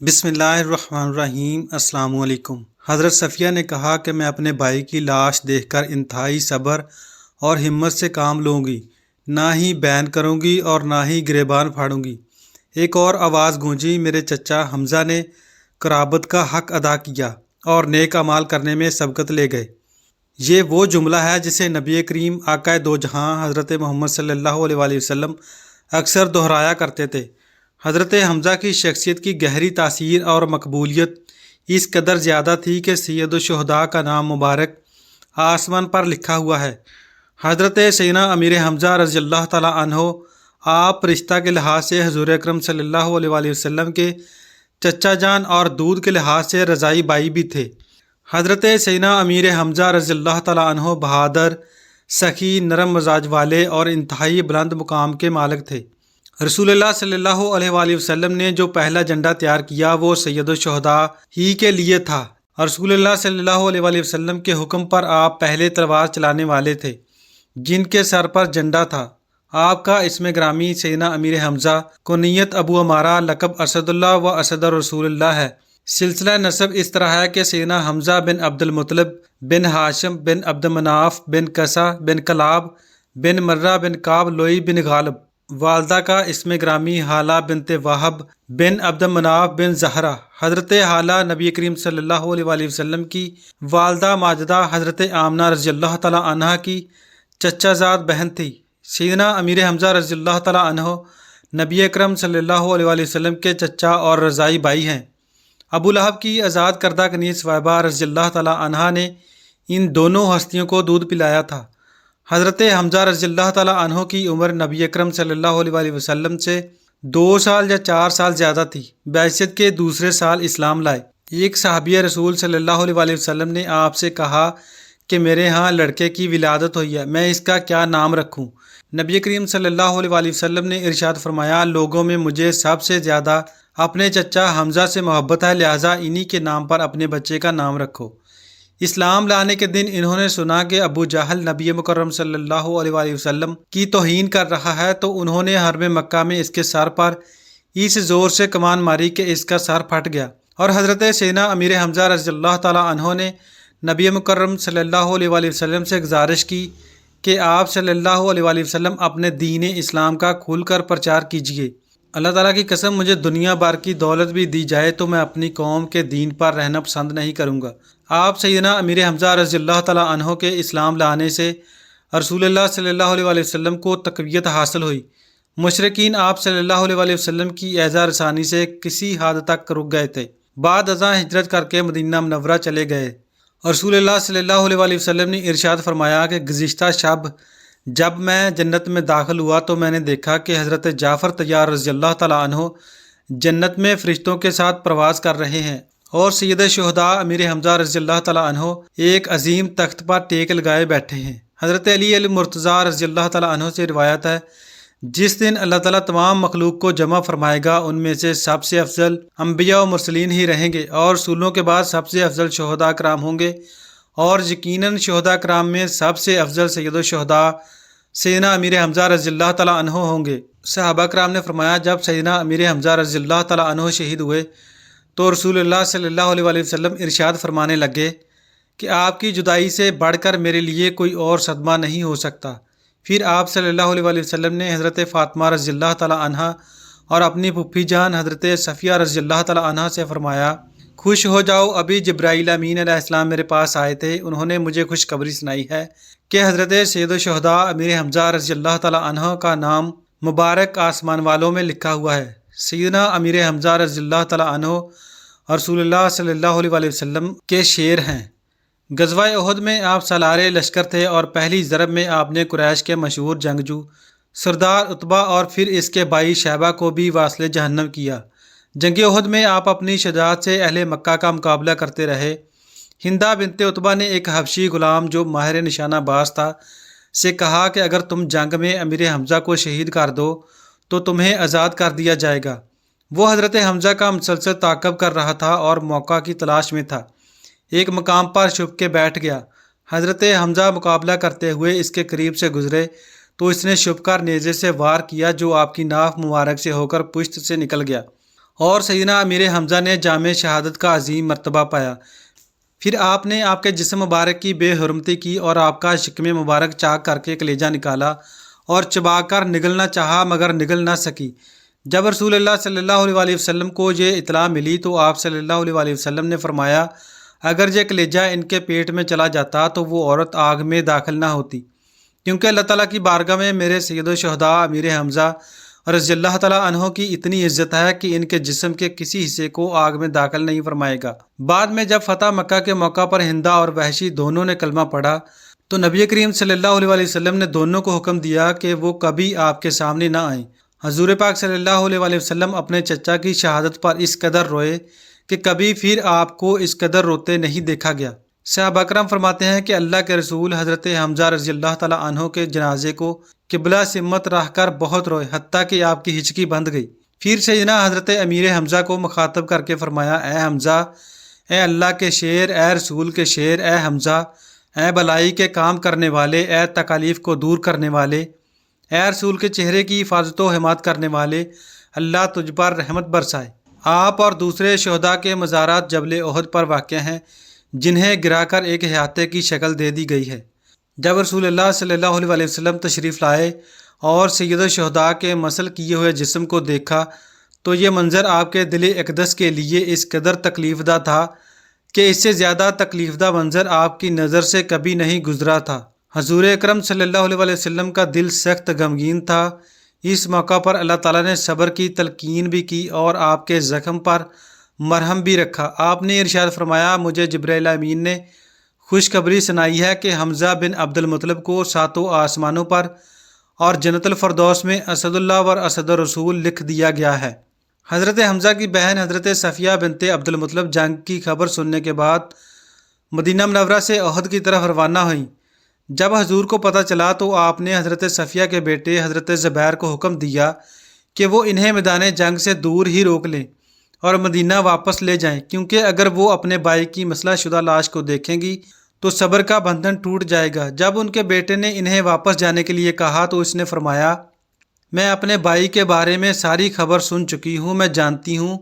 بسم اللہ الرحمن الرحیم۔ السلام علیکم۔ حضرت صفیہ نے کہا کہ میں اپنے بھائی کی لاش دیکھ کر انتہائی صبر اور ہمت سے کام لوں گی، نہ ہی بین کروں گی اور نہ ہی گریبان پھاڑوں گی۔ ایک اور آواز گونجی، میرے چچا حمزہ نے قرابت کا حق ادا کیا اور نیک اعمال کرنے میں سبقت لے گئے۔ یہ وہ جملہ ہے جسے نبی کریم آقائے دو جہاں حضرت محمد صلی اللہ علیہ وآلہ وسلم اکثر دہرایا کرتے تھے۔ حضرت حمزہ کی شخصیت کی گہری تاثیر اور مقبولیت اس قدر زیادہ تھی کہ سید الشہداء کا نام مبارک آسمان پر لکھا ہوا ہے۔ حضرت سیدنا امیر حمزہ رضی اللہ تعالیٰ عنہ آپ رشتہ کے لحاظ سے حضور اکرم صلی اللہ علیہ وآلہ وسلم کے چچا جان اور دودھ کے لحاظ سے رضائی بائی بھی تھے۔ حضرت سیدنا امیر حمزہ رضی اللہ تعالیٰ عنہ بہادر، سخی، نرم مزاج والے اور انتہائی بلند مقام کے مالک تھے۔ رسول اللہ صلی اللہ علیہ وآلہ وسلم نے جو پہلا جھنڈا تیار کیا وہ سید الشہداء ہی کے لیے تھا۔ رسول اللہ صلی اللہ علیہ وآلہ وسلم کے حکم پر آپ پہلے تلوار چلانے والے تھے جن کے سر پر جھنڈا تھا۔ آپ کا اسم گرامی سیدنا امیر حمزہ، کنیت ابو عمارہ، لقب اسد اللہ و اسد رسول اللہ ہے۔ سلسلہ نسب اس طرح ہے کہ سیدنا حمزہ بن عبد المطلب بن ہاشم بن عبد مناف بن قصہ بن کلاب بن مرہ بن کعب لوئی بن غالب۔ والدہ کا اسم گرامی حالہ بنت وہب بن عبد مناف بن زہرہ۔ حضرت حالہ نبی کریم صلی اللہ علیہ وآلہ وسلم کی والدہ ماجدہ حضرت آمنہ رضی اللہ تعالیٰ عنہ کی چچا زاد بہن تھی۔ سیدنا امیر حمزہ رضی اللہ تعالیٰ عنہ نبی اکرم صلی اللہ علیہ وآلہ وسلم کے چچا اور رضائی بھائی ہیں۔ ابو لہب کی آزاد کردہ کنیز صویبہ رضی اللہ تعالیٰ عنہا نے ان دونوں ہستیوں کو دودھ پلایا تھا۔ حضرت حمزہ رضی اللہ تعالیٰ عنہ کی عمر نبی اکرم صلی اللہ علیہ وآلہ وسلم سے 2 سال یا 4 سال زیادہ تھی۔ بعثت کے دوسرے سال اسلام لائے۔ ایک صحابی رسول صلی اللہ علیہ وآلہ وسلم نے آپ سے کہا کہ میرے ہاں لڑکے کی ولادت ہوئی ہے، میں اس کا کیا نام رکھوں؟ نبی کریم صلی اللہ علیہ وآلہ وسلم نے ارشاد فرمایا، لوگوں میں مجھے سب سے زیادہ اپنے چچا حمزہ سے محبت ہے، لہٰذا انہی کے نام پر اپنے بچے کا نام رکھو۔ اسلام لانے کے دن انہوں نے سنا کہ ابو جہل نبی مکرم صلی اللہ علیہ وآلہ وسلم کی توہین کر رہا ہے، تو انہوں نے حرم مکہ میں اس کے سر پر اس زور سے کمان ماری کہ اس کا سر پھٹ گیا۔ اور حضرت سیدنا امیر حمزہ رضی اللہ تعالیٰ عنہ نے نبی مکرم صلی اللہ علیہ وآلہ وسلم سے گزارش کی کہ آپ صلی اللہ علیہ وآلہ وسلم اپنے دین اسلام کا کھل کر پرچار کیجیے۔ اللہ تعالیٰ کی قسم، مجھے دنیا بھر کی دولت بھی دی جائے تو میں اپنی قوم کے دین پر رہنا پسند نہیں کروں گا۔ آپ سیدنا امیر حمزہ رضی اللہ تعالیٰ عنہ کے اسلام لانے سے رسول اللہ صلی اللہ علیہ وآلہ وسلم کو تقویت حاصل ہوئی۔ مشرکین آپ صلی اللہ علیہ وآلہ وسلم کی اعزاز رسانی سے کسی حد تک رک گئے تھے۔ بعد ازاں ہجرت کر کے مدینہ منورہ چلے گئے۔ رسول اللہ صلی اللہ علیہ وآلہ وسلم نے ارشاد فرمایا کہ گزشتہ شب جب میں جنت میں داخل ہوا تو میں نے دیکھا کہ حضرت جعفر طیار رضی اللہ تعالیٰ عنہ جنت میں فرشتوں کے ساتھ پرواز کر رہے ہیں، اور سید الشہداء امیر حمزہ رضی اللہ تعالیٰ عنہ ایک عظیم تخت پر ٹیک لگائے بیٹھے ہیں۔ حضرت علی المرتضیٰ رضی اللہ تعالیٰ عنہ سے روایت ہے، جس دن اللہ تعالیٰ تمام مخلوق کو جمع فرمائے گا ان میں سے سب سے افضل انبیاء و مرسلین ہی رہیں گے، اور رسولوں کے بعد سب سے افضل شہداء کرام ہوں گے، اور یقیناً شہداء کرام میں سب سے افضل سید الشہداء سیدنا امیر حمزہ رضی اللہ تعالیٰ عنہ ہوں گے۔ صحابہ کرام نے فرمایا، جب سیدنا امیر حمزہ رضی اللہ تعالیٰ عنہ شہید ہوئے تو رسول اللہ صلی اللہ علیہ وآلہ وسلم ارشاد فرمانے لگے کہ آپ کی جدائی سے بڑھ کر میرے لیے کوئی اور صدمہ نہیں ہو سکتا۔ پھر آپ صلی اللہ علیہ وآلہ وسلم نے حضرت فاطمہ رضی اللہ تعالیٰ عنہ اور اپنی پھوپھی جان حضرت صفیہ رضی اللہ تعالیٰ عنہ سے فرمایا، خوش ہو جاؤ، ابھی جبرائیل امین علیہ السلام میرے پاس آئے تھے، انہوں نے مجھے خوشخبری سنائی ہے کہ حضرت سید الشہداء امیر حمزہ رضی اللہ تعالیٰ عنہ کا نام مبارک آسمان والوں میں لکھا ہوا ہے۔ سیدنا امیر حمزہ رضی اللہ تعالیٰ عنہ رسول اللہ صلی اللہ علیہ وآلہ وسلم کے شیر ہیں۔ غزوہ احد میں آپ سالار لشکر تھے، اور پہلی ضرب میں آپ نے قریش کے مشہور جنگجو سردار عتبہ اور پھر اس کے بھائی شیبہ کو بھی واصل جہنم کیا۔ جنگ احد میں آپ اپنی شجاعت سے اہل مکہ کا مقابلہ کرتے رہے۔ ہندہ بنت عتبہ نے ایک حبشی غلام جو ماہر نشانہ باز تھا سے کہا کہ اگر تم جنگ میں امیر حمزہ کو شہید کر دو تو تمہیں آزاد کر دیا جائے گا۔ وہ حضرت حمزہ کا مسلسل تعاقب کر رہا تھا اور موقع کی تلاش میں تھا۔ ایک مقام پر چھپ کے بیٹھ گیا۔ حضرت حمزہ مقابلہ کرتے ہوئے اس کے قریب سے گزرے تو اس نے چھپ کر نیزے سے وار کیا جو آپ کی ناف مبارک سے ہو کر پشت سے نکل گیا اور سیدنا امیر حمزہ نے جامع شہادت کا عظیم مرتبہ پایا۔ پھر آپ نے آپ کے جسم مبارک کی بے حرمتی کی اور آپ کا شکم مبارک چاک کر کے کلیجہ نکالا اور چبا کر نگلنا چاہا مگر نگل نہ سکی۔ جب رسول اللہ صلی اللہ علیہ وسلم کو یہ اطلاع ملی تو آپ صلی اللہ علیہ وسلم نے فرمایا اگر یہ کلیجہ ان کے پیٹ میں چلا جاتا تو وہ عورت آگ میں داخل نہ ہوتی، کیونکہ اللہ تعالیٰ کی بارگاہ میں میرے سید الشہداء امیر حمزہ رضی اللہ تعالیٰ عنہ کی اتنی عزت ہے کہ ان کے جسم کے کسی حصے کو آگ میں داخل نہیں فرمائے گا۔ بعد میں جب فتح مکہ کے موقع پر ہندہ اور وحشی دونوں نے کلمہ پڑھا تو نبی کریم صلی اللہ علیہ وسلم نے دونوں کو حکم دیا کہ وہ کبھی آپ کے سامنے نہ آئیں۔ حضور پاک صلی اللہ علیہ وسلم اپنے چچا کی شہادت پر اس قدر روئے کہ کبھی پھر آپ کو اس قدر روتے نہیں دیکھا گیا۔ صحابہ کرام فرماتے ہیں کہ اللہ کے رسول حضرت حمزہ رضی اللہ تعالیٰ عنہ کے جنازے کو قبلہ سمت رکھ کر بہت روئے، حتیٰ کہ آپ کی ہچکی بندھ گئی۔ پھر سیدنا حضرت امیر حمزہ کو مخاطب کر کے فرمایا اے حمزہ، اے اللہ کے شیر، اے رسول کے شیر، اے حمزہ، اے بلائی کے کام کرنے والے، اے تکالیف کو دور کرنے والے، اے رسول کے چہرے کی حفاظت و حمایت کرنے والے، اللہ تجھ پر رحمت برسائے۔ آپ اور دوسرے شہداء کے مزارات جبل احد پر واقع ہیں جنہیں گرا کر ایک احاطے کی شکل دے دی گئی ہے۔ جب رسول اللہ صلی اللہ علیہ وسلم تشریف لائے اور سید الشہداء کے مسل کیے ہوئے جسم کو دیکھا تو یہ منظر آپ کے دل اقدس کے لیے اس قدر تکلیف دہ تھا کہ اس سے زیادہ تکلیف دہ منظر آپ کی نظر سے کبھی نہیں گزرا تھا۔ حضور اکرم صلی اللہ علیہ وسلم کا دل سخت غمگین تھا۔ اس موقع پر اللہ تعالیٰ نے صبر کی تلقین بھی کی اور آپ کے زخم پر مرہم بھی رکھا۔ آپ نے ارشاد فرمایا مجھے جبرائیل امین نے خوشخبری سنائی ہے کہ حمزہ بن عبد المطلب کو ساتوں آسمانوں پر اور جنت الفردوس میں اسد اللہ و اسد الرسول لکھ دیا گیا ہے۔ حضرت حمزہ کی بہن حضرت صفیہ بنت عبد المطلب جنگ کی خبر سننے کے بعد مدینہ منورہ سے احد کی طرف روانہ ہوئیں۔ جب حضور کو پتہ چلا تو آپ نے حضرت صفیہ کے بیٹے حضرت زبیر کو حکم دیا کہ وہ انہیں میدان جنگ سے دور ہی روک لیں اور مدینہ واپس لے جائیں، کیونکہ اگر وہ اپنے بھائی کی مسلح شدہ لاش کو دیکھیں گی تو صبر کا بندھن ٹوٹ جائے گا۔ جب ان کے بیٹے نے انہیں واپس جانے کے لیے کہا تو اس نے فرمایا میں اپنے بھائی کے بارے میں ساری خبر سن چکی ہوں، میں جانتی ہوں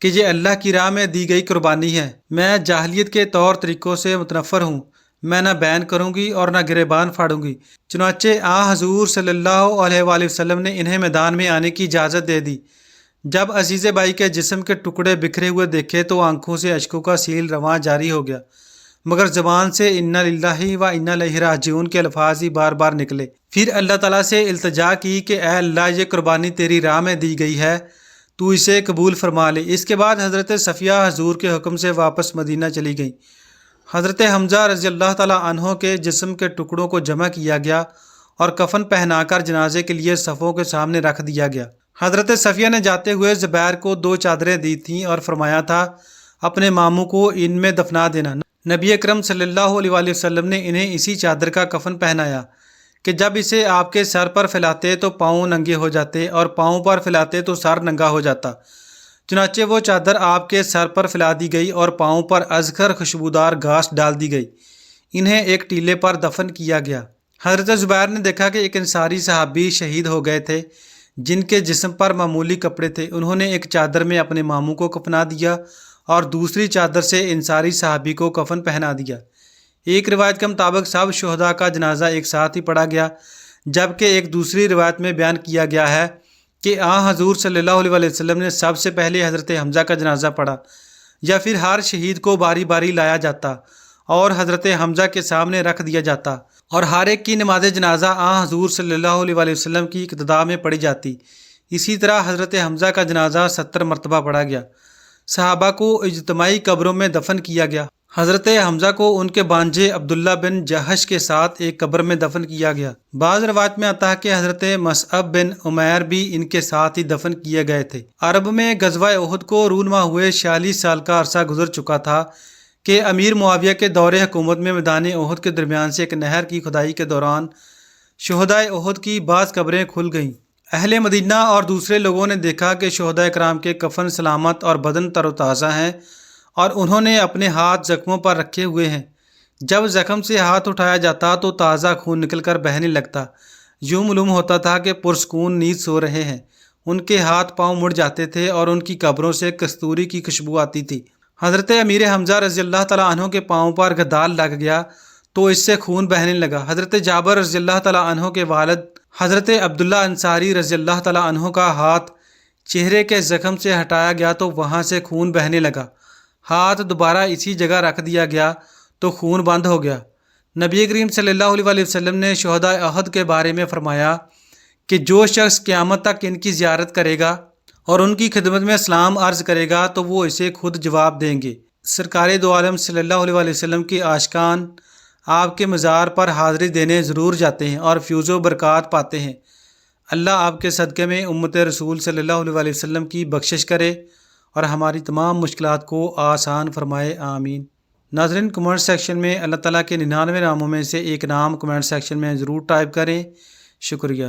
کہ یہ اللہ کی راہ میں دی گئی قربانی ہے۔ میں جاہلیت کے طور طریقوں سے متنفر ہوں، میں نہ بین کروں گی اور نہ گریبان پھاڑوں گی۔ چنانچہ حضور صلی اللہ علیہ وآلہ وسلم نے انہیں میدان میں آنے کی اجازت دے دی۔ جب عزیز بھائی کے جسم کے ٹکڑے بکھرے ہوئے دیکھے تو آنکھوں سے اشکوں کا سیل رواں جاری ہو گیا، مگر زبان سے انا للہ و انا الیہ راجعون کے الفاظ ہی بار بار نکلے۔ پھر اللہ تعالیٰ سے التجا کی کہ اے اللہ یہ قربانی تیری راہ میں دی گئی ہے، تو اسے قبول فرما لے۔ اس کے بعد حضرت صفیہ حضور کے حکم سے واپس مدینہ چلی گئیں۔ حضرت حمزہ رضی اللہ تعالیٰ عنہ کے جسم کے ٹکڑوں کو جمع کیا گیا اور کفن پہنا کر جنازے کے لیے صفوں کے سامنے رکھ دیا گیا۔ حضرت صفیہ نے جاتے ہوئے زبیر کو 2 چادریں دی تھیں اور فرمایا تھا اپنے ماموں کو ان میں دفنا دینا۔ نبی اکرم صلی اللہ علیہ وآلہ وسلم نے انہیں اسی چادر کا کفن پہنایا کہ جب اسے آپ کے سر پر پھیلاتے تو پاؤں ننگے ہو جاتے اور پاؤں پر پھیلاتے تو سر ننگا ہو جاتا۔ چنانچہ وہ چادر آپ کے سر پر پھیلا دی گئی اور پاؤں پر ازخر خوشبودار گھاس ڈال دی گئی۔ انہیں ایک ٹیلے پر دفن کیا گیا۔ حضرت زبیر نے دیکھا کہ ایک انصاری صحابی شہید ہو گئے تھے جن کے جسم پر معمولی کپڑے تھے۔ انہوں نے ایک چادر میں اپنے ماموں کو کفنا دیا اور دوسری چادر سے انصاری صحابی کو کفن پہنا دیا۔ ایک روایت کے مطابق سب شہداء کا جنازہ ایک ساتھ ہی پڑھا گیا، جبکہ ایک دوسری روایت میں بیان کیا گیا ہے کہ حضور صلی اللہ علیہ وسلم نے سب سے پہلے حضرت حمزہ کا جنازہ پڑھا، یا پھر ہر شہید کو باری باری لایا جاتا اور حضرت حمزہ کے سامنے رکھ دیا جاتا اور ہر ایک کی نماز جنازہ حضور صلی اللہ علیہ وسلم کی اقتداء میں پڑھی جاتی۔ اسی طرح حضرت حمزہ کا جنازہ 70 مرتبہ پڑھا گیا۔ صحابہ کو اجتماعی قبروں میں دفن کیا گیا۔ حضرت حمزہ کو ان کے بانجے عبداللہ بن جہش کے ساتھ ایک قبر میں دفن کیا گیا۔ بعض روایت میں آتا ہے کہ حضرت مصعب بن عمیر بھی ان کے ساتھ ہی دفن کیے گئے تھے۔ عرب میں غزوہ احد کو رونما ہوئے 46 سال کا عرصہ گزر چکا تھا کہ امیر معاویہ کے دور حکومت میں میدان احد کے درمیان سے ایک نہر کی کھدائی کے دوران شہدائے احد کی بعض قبریں کھل گئیں۔ اہل مدینہ اور دوسرے لوگوں نے دیکھا کہ شہداء کرام کے کفن سلامت اور بدن تر و تازہ ہیں اور انہوں نے اپنے ہاتھ زخموں پر رکھے ہوئے ہیں۔ جب زخم سے ہاتھ اٹھایا جاتا تو تازہ خون نکل کر بہنے لگتا، یوں معلوم ہوتا تھا کہ پرسکون نیند سو رہے ہیں۔ ان کے ہاتھ پاؤں مڑ جاتے تھے اور ان کی قبروں سے کستوری کی خوشبو آتی تھی۔ حضرت امیر حمزہ رضی اللہ تعالیٰ عنہ کے پاؤں پر گدال لگ گیا تو اس سے خون بہنے لگا۔ حضرت جابر رضی اللہ تعالیٰ عنہ کے والد حضرت عبداللہ انصاری رضی اللہ تعالیٰ عنہ کا ہاتھ چہرے کے زخم سے ہٹایا گیا تو وہاں سے خون بہنے لگا۔ ہاتھ دوبارہ اسی جگہ رکھ دیا گیا تو خون بند ہو گیا۔ نبی کریم صلی اللہ علیہ وسلم نے شہداء احد کے بارے میں فرمایا کہ جو شخص قیامت تک ان کی زیارت کرے گا اور ان کی خدمت میں سلام عرض کرے گا تو وہ اسے خود جواب دیں گے۔ سرکار دو عالم صلی اللہ علیہ وسلم کے عاشقان آپ کے مزار پر حاضری دینے ضرور جاتے ہیں اور فیوز و برکات پاتے ہیں۔ اللہ آپ کے صدقے میں امت رسول صلی اللہ علیہ وسلم کی بخشش کرے اور ہماری تمام مشکلات کو آسان فرمائے، آمین۔ ناظرین، کمنٹ سیکشن میں اللہ تعالیٰ کے 99 ناموں میں سے ایک نام کمنٹ سیکشن میں ضرور ٹائپ کریں۔ شکریہ۔